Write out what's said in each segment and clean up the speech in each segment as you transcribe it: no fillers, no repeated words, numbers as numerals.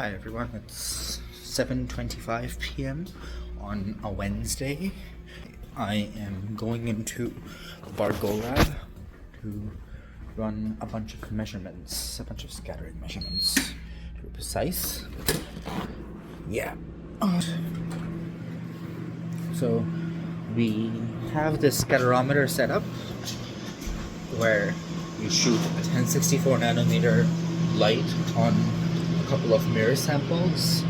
Hi everyone, it's 7:25 p.m. on a Wednesday. I am going into bar GOLAB to run a bunch of measurements, a bunch of scattering measurements to be precise. Yeah. So we have this scatterometer set up where you shoot a 1064 nanometer light on a couple of mirror samples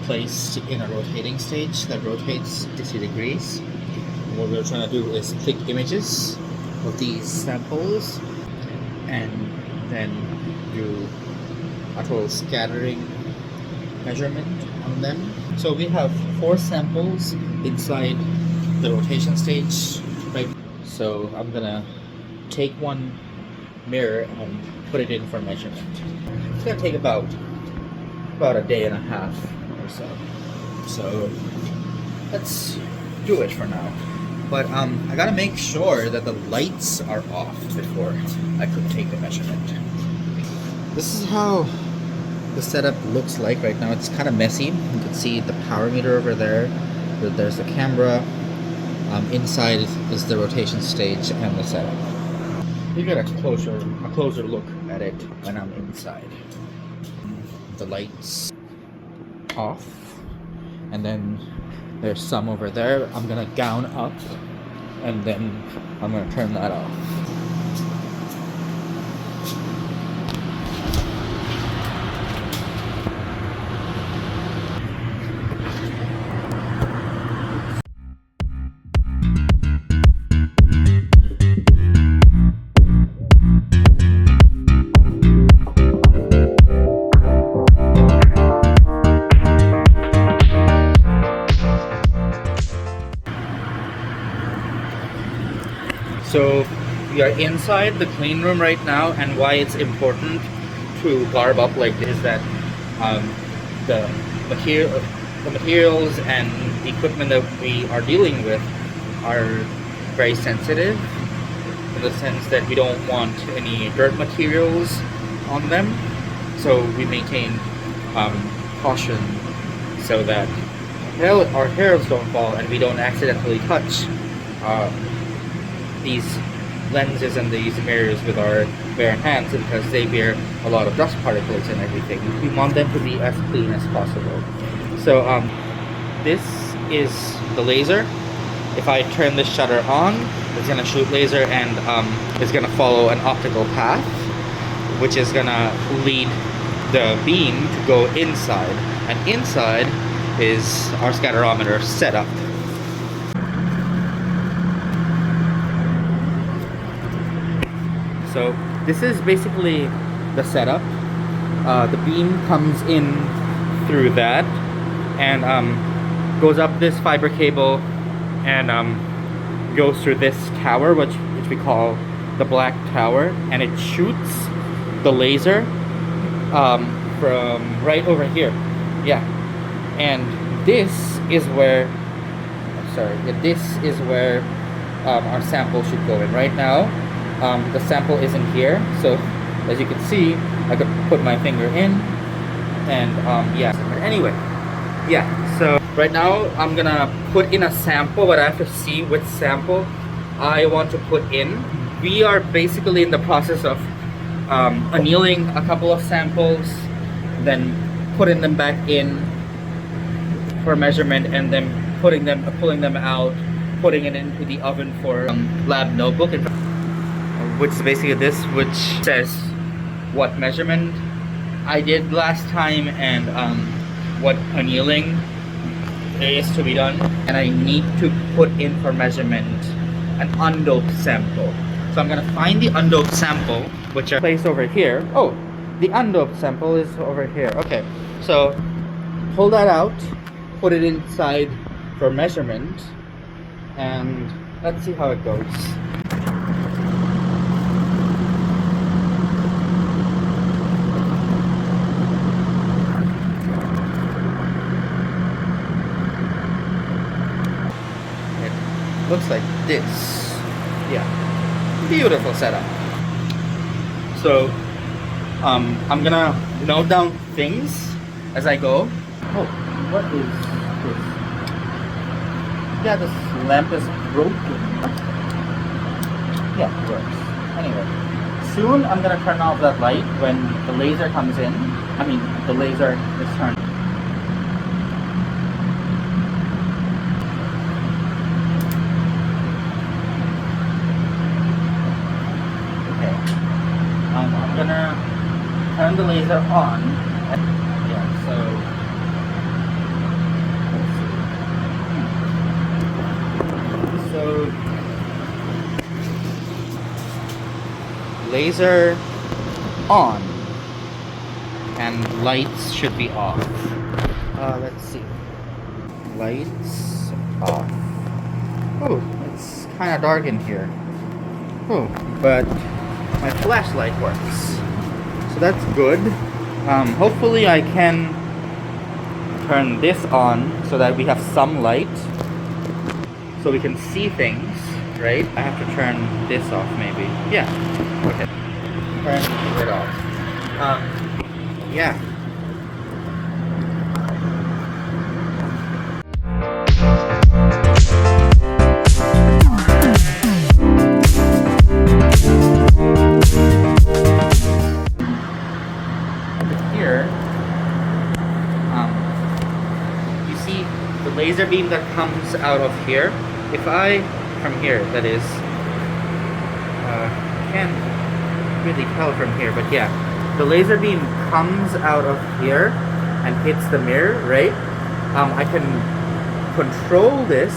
placed in a rotating stage that rotates 60 degrees. And what we're trying to do is click images of these samples and then do a total scattering measurement on them. So we have 4 samples inside the rotation stage, right? So I'm gonna take one mirror and put it in for measurement. It's gonna take about a day and a half or so. So let's do it for now. But I gotta make sure that the lights are off before I could take the measurement. This is how the setup looks like right now. It's kind of messy. You can see the power meter over there. There's the camera. Inside is the rotation stage and the setup. You get a closer look at it when I'm inside. The lights off, and then there's some over there. I'm gonna gown up, and then I'm gonna turn that off. So we are inside the clean room right now, and why it's important to garb up like this is that the materials and the equipment that we are dealing with are very sensitive in the sense that we don't want any dirt materials on them. So we maintain caution so that our hairs don't fall and we don't accidentally touch these lenses and these mirrors with our bare hands, because they bear a lot of dust particles and everything. We want them to be as clean as possible. So this is the laser. If I turn the shutter on, it's gonna shoot laser and it's gonna follow an optical path, which is gonna lead the beam to go inside. And inside is our scatterometer setup. So this is basically the setup. The beam comes in through that and goes up this fiber cable and goes through this tower, which we call the black tower, and it shoots the laser from right over here. Yeah, and this is where our sample should go in. Right now the sample isn't here, so as you can see, I could put my finger in and yeah. Anyway, yeah, so right now I'm gonna put in a sample, but I have to see which sample I want to put in. We are basically in the process of annealing a couple of samples, then putting them back in for measurement, and then pulling them out, putting it into the oven for lab notebook, which is basically this, which says what measurement I did last time and what annealing there is to be done. And I need to put in for measurement an undoped sample. So I'm gonna find the undoped sample, which are placed over here. Oh, the undoped sample is over here. Okay, so pull that out, put it inside for measurement, and let's see how it goes. Looks like this. Yeah, beautiful setup. So I'm gonna note down things as I go. Oh, what is this? Yeah, this lamp is broken. Yeah, it works. Anyway, soon I'm gonna turn off that light when the laser comes in. I mean, the laser is turned. Okay. I'm gonna turn the laser on. Yeah, so let's see. So laser on and lights should be off. Let's see. Lights off. Oh, it's kind of dark in here. Oh, but my flashlight works. So that's good. Hopefully I can turn this on so that we have some light so we can see things, right? I have to turn this off maybe. Yeah. Okay. Turn it off. Yeah. Here, you see the laser beam that comes out of here. If I, from here, that is, can't really tell from here, but yeah, the laser beam comes out of here and hits the mirror, right? I can control this,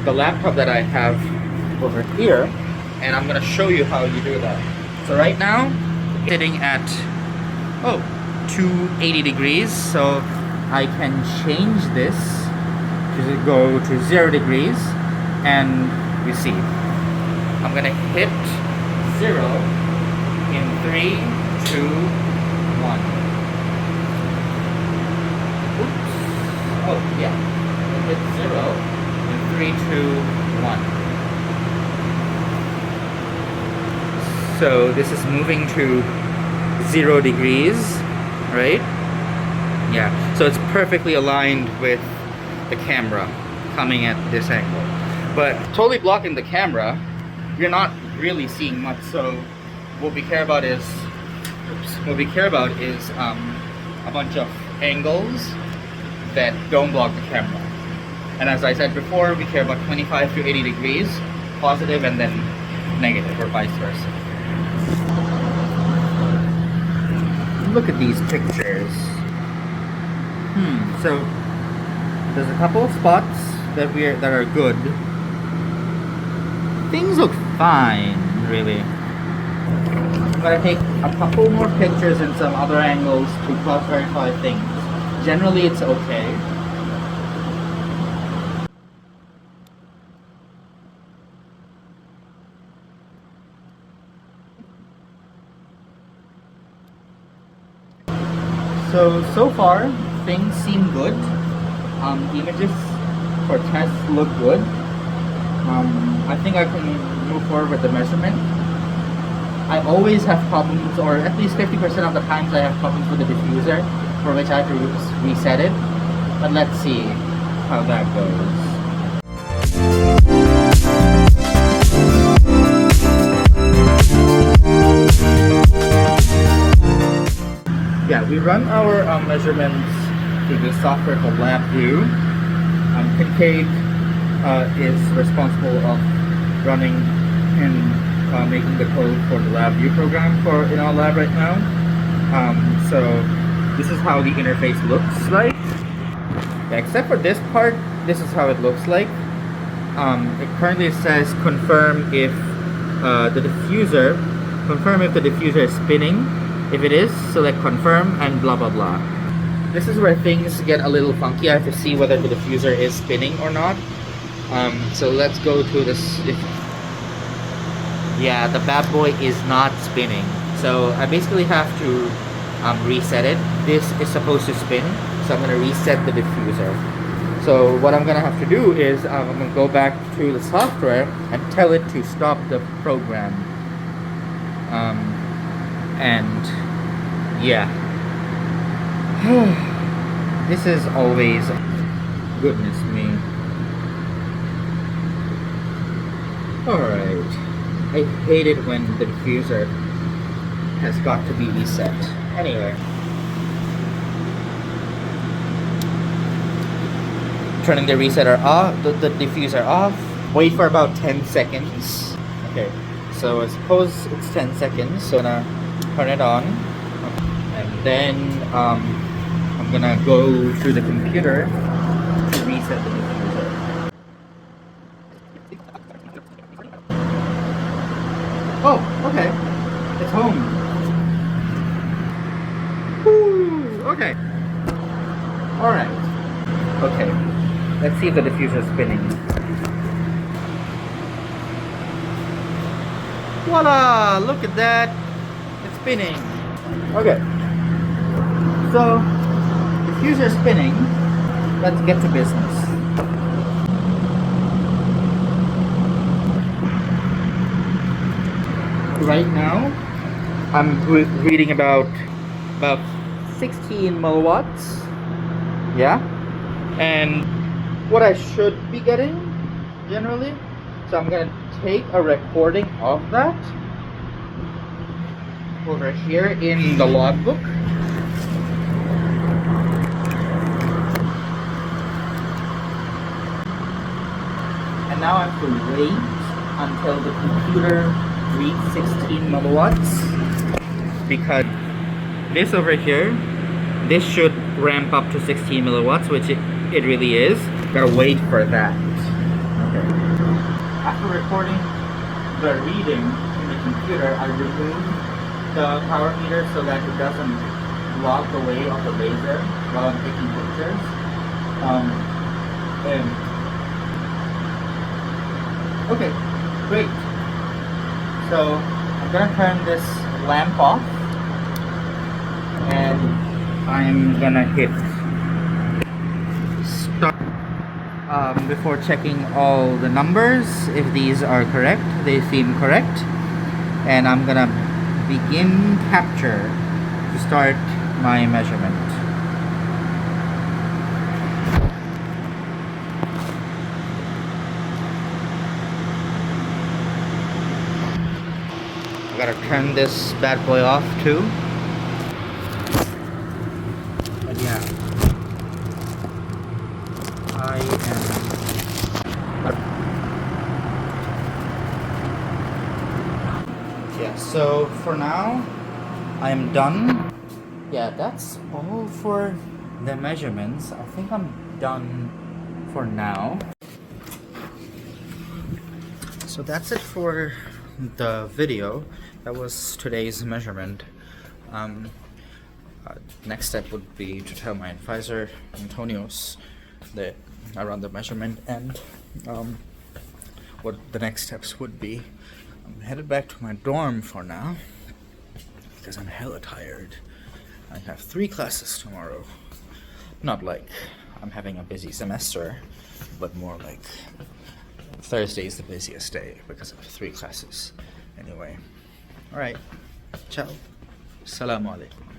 the laptop that I have over here, and I'm gonna show you how you do that. So right now, it's sitting at 280 degrees, so I can change this to go to 0 degrees, and you see, I'm gonna hit 0 in 3, 2, 1. Oops. Oh yeah, hit 0 in 3, 2, 1. So this is moving to 0 degrees, right? Yeah, so it's perfectly aligned with the camera coming at this angle. But totally blocking the camera, you're not really seeing much. So what we care about is, a bunch of angles that don't block the camera. And as I said before, we care about 25 to 80 degrees, positive and then negative, or vice versa. Look at these pictures. So there's a couple of spots that are good. Things look fine, really. I'm gonna take a couple more pictures and some other angles to cross-verify things. Generally, it's okay. So far, things seem good. Images for tests look good. I think I can move forward with the measurement. I always have problems, or at least 50% of the times I have problems with the diffuser, for which I have to reset it. But let's see how that goes. Yeah, we run our measurements through this software called LabVIEW. Kincaid is responsible of running and making the code for the LabVIEW program in our lab right now. So this is how the interface looks like. Yeah, except for this part, this is how it looks like. It currently says confirm if the diffuser is spinning. If it is, select confirm and blah blah blah. This is where things get a little funky. I have to see whether the diffuser is spinning or not. So let's go to this. Yeah, the bad boy is not spinning. So I basically have to reset it. This is supposed to spin, so I'm going to reset the diffuser. So what I'm going to have to do is I'm going to go back to the software and tell it to stop the program. And yeah. This is always, goodness me. Alright. I hate it when the diffuser has got to be reset. Anyway. Turning the resetter off, the diffuser off. Wait for about 10 seconds. Okay, so I suppose it's 10 seconds, so I'm gonna turn it on. And then I'm gonna go to the computer to reset the diffuser. Oh, okay. It's home. Woo, okay. Alright. Okay. Let's see if the diffuser is spinning. Voila! Look at that! It's spinning. Okay. So, diffuser spinning. Let's get to business. Right now, I'm reading about 16 milliwatts. Yeah. And what I should be getting generally. So I'm gonna take a recording of that over here in the logbook. And now I have to wait until the computer reads 16 milliwatts, because this over here, this should ramp up to 16 milliwatts, which it really is. Gotta wait for that. Okay. After recording the reading in the computer, I removed the power meter so that it doesn't block the way of the laser while I'm taking pictures. Okay, great. So I'm gonna turn this lamp off, and I'm gonna hit start before checking all the numbers. If these are correct, they seem correct, and I'm gonna begin capture to start my measurement. I gotta turn this bad boy off too. But yeah, I am. Yeah, so for now, I am done. Yeah, that's all for the measurements. I think I'm done for now. So that's it for the video. That was today's measurement. Next step would be to tell my advisor Antonios that I run the measurement, and what the next steps would be. I'm headed back to my dorm for now because I'm hella tired. I have 3 classes tomorrow. Not like I'm having a busy semester, but more like Thursday is the busiest day because of 3 classes. Anyway, alright, ciao, assalamu alaikum.